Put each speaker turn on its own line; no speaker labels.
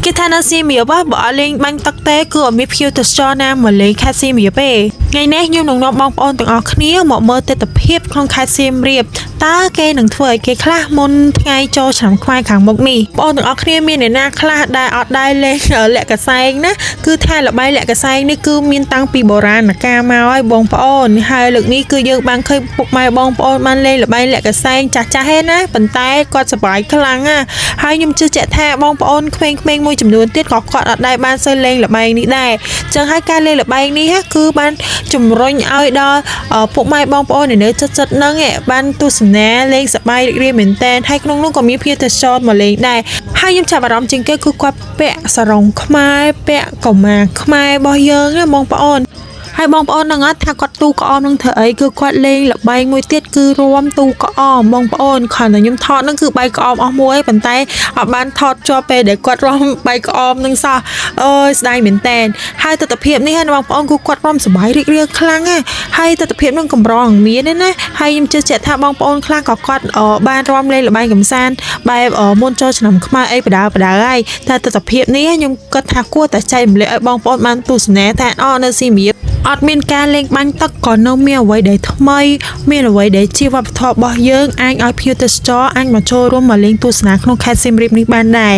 គេថានៅស៊ីមៀបបើអត់លេងបាញ់ទឹកទេគឺអត់មានភៀវទៅចរណាមកលេងខេត្តសៀមរាបទេថ្ងៃនេះខ្ញុំនឹងនាំបងប្អូនទាំងអស់គ្នាមកមើលទស្សនវិជ្ជាក្នុងខេត្តសៀមរាបតើគេនឹងធ្វើឲ្យគេខ្លះមុនថ្ងៃចូលឆ្នាំខ្មែរខាងមុខនេះបងប្អូនទាំងអស់គ្នាមានអ្នកណាខ្លះដែលអត់ដែរលេងលាក់កសែងណាគឺថាល្បែងលាក់កសែងនេះគឺមានតាំងពីបុរាណកាលមកហើយបងប្អូនហើយលើកនេះគឺយើងបានឃើញពុកម៉ែបងប្អូនបានលេងល្បែងលាក់កសែងចាស់ៗហ្នឹងណាប៉ុន្តែគាត់សប្បាយខ្លាំងណាហើយខ្ញុំជឿជាក់ថាបងប្អូនក្មេងៗមួយចំនួនទៀតក៏គាត់អត់ដែរបានសូវលេងល្បែងនេះដែរចឹងហើយការលេងល្បែងនេះគឺបានជំរុញឲ្យដល់ពុកម៉ែបងប្អូននៅជិតៗហ្នឹងបានទស្សនាលេងសប្បាយរីករាយមែនតើហើយក្នុងនោះក៏មានភ្ញៀវទេសចរមកលេងដែរហើយខ្ញុំចាប់អារម្មណ៍ជាងគេគឺគាត់ពាក់សារុងខ្មែរពាក់កុមារខ្មែររបស់យើងណាបងប្អូនហើយបងប្អូននឹងថាគាត់ទូក្អមនឹងធ្វើអីគឺគាត់លេងល្បែងមួយទៀតគឺរាំទូក្អមបងប្អូនគ្រាន់តែខ្ញុំថតនឹងគឺបែកក្អមអស់មួយប៉ុន្តែអត់បានថតជាប់ពេលដែលគាត់រាំបែកក្អមនឹងសោះអើយស្ដាយមែនតែនហើយទស្សនវិជ្ជានេះបងប្អូនគឺគាត់រាំសប្បាយរីករាយខ្លាំងណាហើយទស្សនវិជ្ជានឹងកម្រងមានទេណាហើយខ្ញុំជឿជាក់ថាបងប្អូនខ្លះក៏គាត់បានរាំលេងល្បែងកំសាន្តបែបមុនចូលឆ្នាំខ្មែរអីបដាហើយតែទស្សនវិជ្ជានេះខ្ញុំគិតថាគួរតែចែកម្លែកឲ្យបងប្អូនបានទស្សនាថានៅសៀមរាបអត់មានការលេងបាញ់ទឹកក៏នៅមានអ្វីដែលថ្មីមានអ្វីដែលជាវប្បធម៌របស់យើងអាចឲ្យភ្ញៀវទេសចរអាចមកចូលរួមមកលេងទស្សនាក្នុងខេត្តសៀមរាបនេះបានដែរ